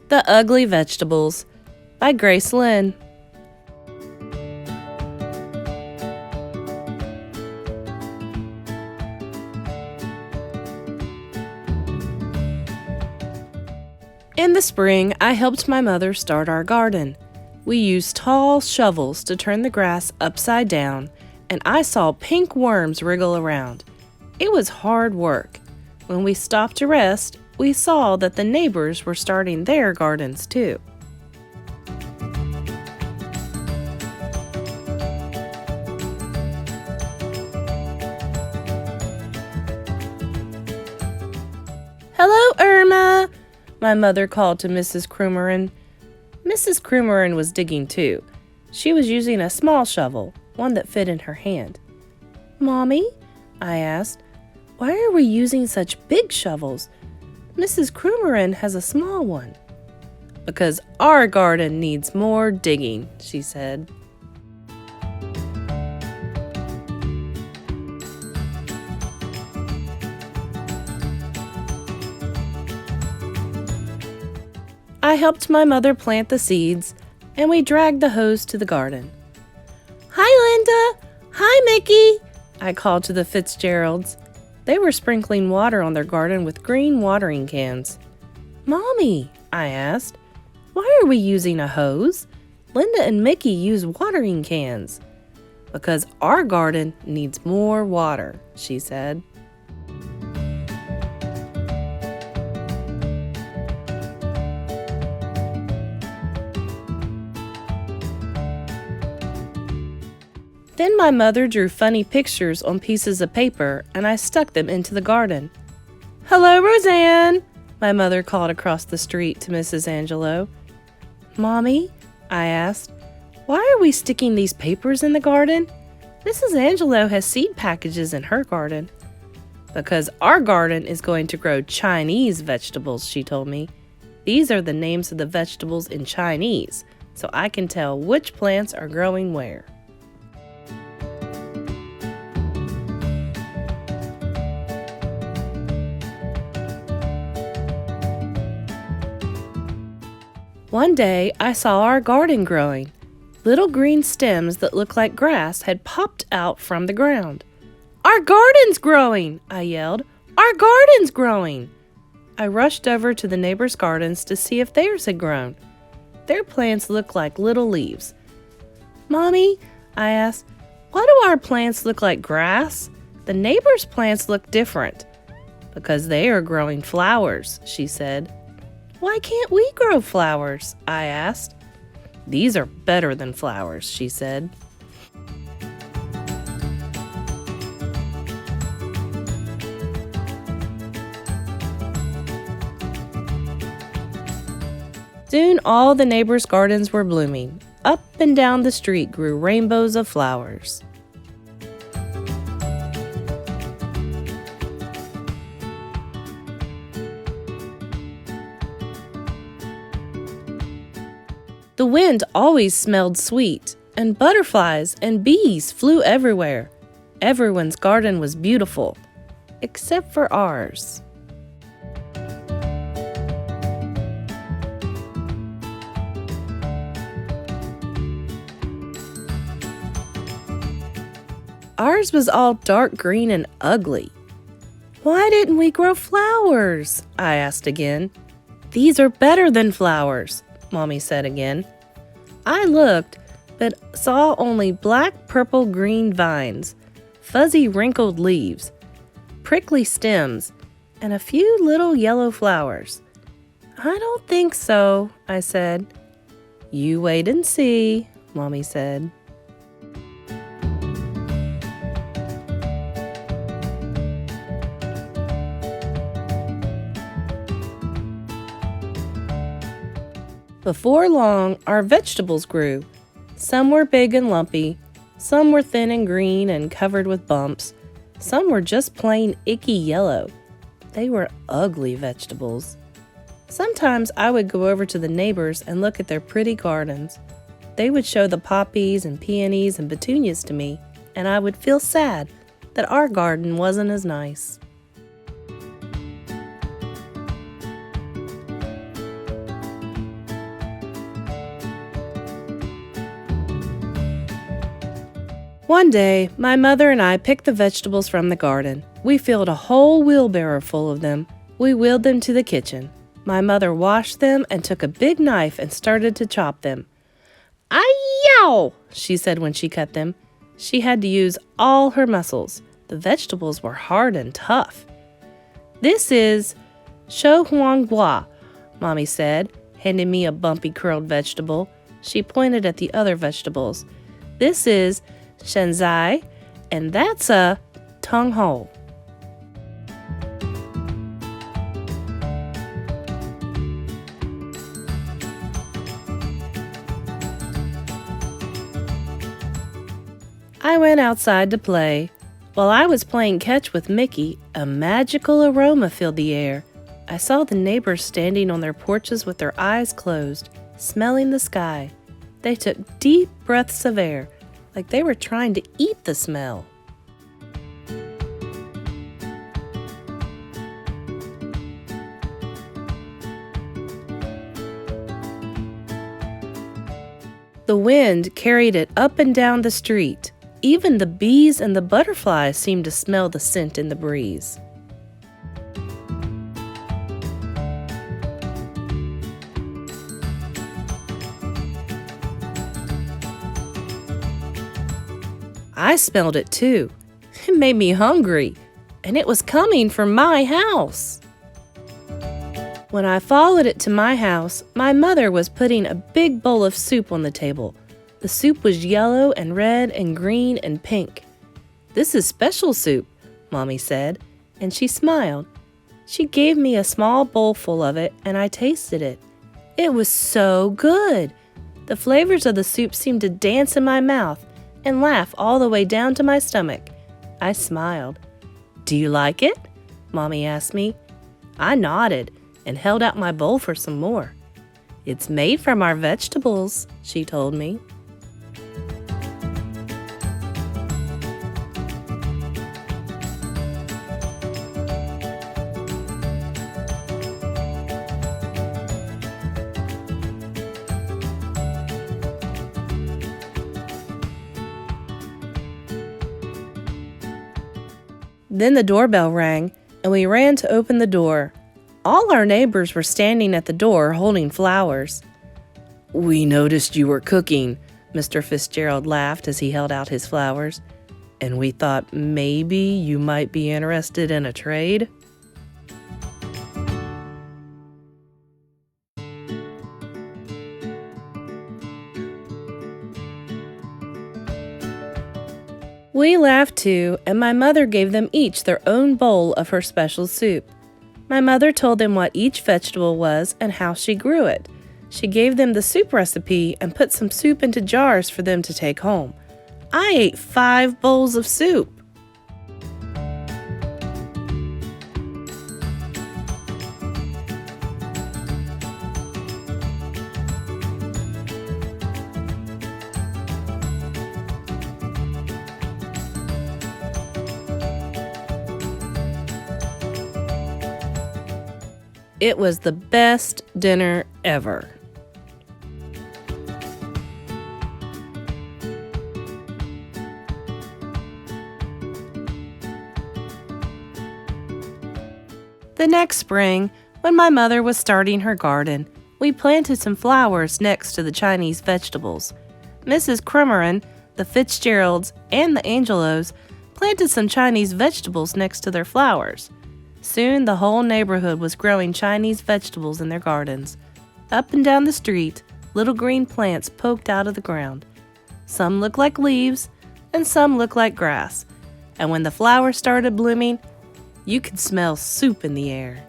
The Ugly Vegetables by Grace Lynn. In the spring, I helped my mother start our garden. We used tall shovels to turn the grass upside down, and I saw pink worms wriggle around. It was hard work. When we stopped to rest, we saw that the neighbors were starting their gardens too. "Hello, Irma," my mother called to Mrs. Krummerin. Mrs. Krummerin was digging too. She was using a small shovel, one that fit in her hand. "Mommy," I asked, "why are we using such big shovels? Mrs. Krummerin has a small one." "Because our garden needs more digging," she said. I helped my mother plant the seeds, and we dragged the hose to the garden. "Hi, Linda! Hi, Mickey!" I called to the Fitzgeralds. They were sprinkling water on their garden with green watering cans. "Mommy," I asked, "why are we using a hose? Linda and Mickey use watering cans." "Because our garden needs more water," she said. Then my mother drew funny pictures on pieces of paper, and I stuck them into the garden. "Hello, Roseanne," my mother called across the street to Mrs. Angelo. "Mommy," I asked, "why are we sticking these papers in the garden? Mrs. Angelo has seed packages in her garden." "Because our garden is going to grow Chinese vegetables," she told me. "These are the names of the vegetables in Chinese, so I can tell which plants are growing where." One day, I saw our garden growing. Little green stems that looked like grass had popped out from the ground. "Our garden's growing!" I yelled. "Our garden's growing!" I rushed over to the neighbors' gardens to see if theirs had grown. Their plants looked like little leaves. "Mommy," I asked, "why do our plants look like grass? The neighbors' plants look different." "Because they are growing flowers," she said. "Why can't we grow flowers?" I asked. "These are better than flowers," she said. Soon all the neighbors' gardens were blooming. Up and down the street grew rainbows of flowers. The wind always smelled sweet, and butterflies and bees flew everywhere. Everyone's garden was beautiful, except for ours. Ours was all dark green and ugly. "Why didn't we grow flowers?" I asked again. "These are better than flowers," Mommy said again. I looked, but saw only black, purple, green vines, fuzzy, wrinkled leaves, prickly stems, and a few little yellow flowers. "I don't think so," I said. "You wait and see," Mommy said. Before long, our vegetables grew. Some were big and lumpy, some were thin and green and covered with bumps, some were just plain icky yellow. They were ugly vegetables. Sometimes I would go over to the neighbors and look at their pretty gardens. They would show the poppies and peonies and petunias to me, and I would feel sad that our garden wasn't as nice. One day, my mother and I picked the vegetables from the garden. We filled a whole wheelbarrow full of them. We wheeled them to the kitchen. My mother washed them and took a big knife and started to chop them. "Ay-yow!" she said when she cut them. She had to use all her muscles. The vegetables were hard and tough. "This is shou huang gua," Mommy said, handing me a bumpy curled vegetable. She pointed at the other vegetables. "This is shenzai, and that's a tung ho." I went outside to play. While I was playing catch with Mickey, a magical aroma filled the air. I saw the neighbors standing on their porches with their eyes closed, smelling the sky. They took deep breaths of air, like they were trying to eat the smell. The wind carried it up and down the street. Even the bees and the butterflies seemed to smell the scent in the breeze. I smelled it too. It made me hungry, and it was coming from my house. When I followed it to my house, my mother was putting a big bowl of soup on the table. The soup was yellow and red and green and pink. "This is special soup," Mommy said, and she smiled. She gave me a small bowl full of it, and I tasted it. It was so good. The flavors of the soup seemed to dance in my mouth and laugh all the way down to my stomach. I smiled. "Do you like it?" Mommy asked me. I nodded and held out my bowl for some more. "It's made from our vegetables," she told me. Then the doorbell rang, and we ran to open the door. All our neighbors were standing at the door holding flowers. "We noticed you were cooking," Mr. Fitzgerald laughed as he held out his flowers. "And we thought maybe you might be interested in a trade." We laughed too, and my mother gave them each their own bowl of her special soup. My mother told them what each vegetable was and how she grew it. She gave them the soup recipe and put some soup into jars for them to take home. I ate 5 bowls of soup. It was the best dinner ever. The next spring, when my mother was starting her garden, we planted some flowers next to the Chinese vegetables. Mrs. Crummerin, the Fitzgeralds, and the Angelos planted some Chinese vegetables next to their flowers. Soon the whole neighborhood was growing Chinese vegetables in their gardens. Up and down the street, little green plants poked out of the ground. Some looked like leaves, and some looked like grass. And when the flowers started blooming, you could smell soup in the air.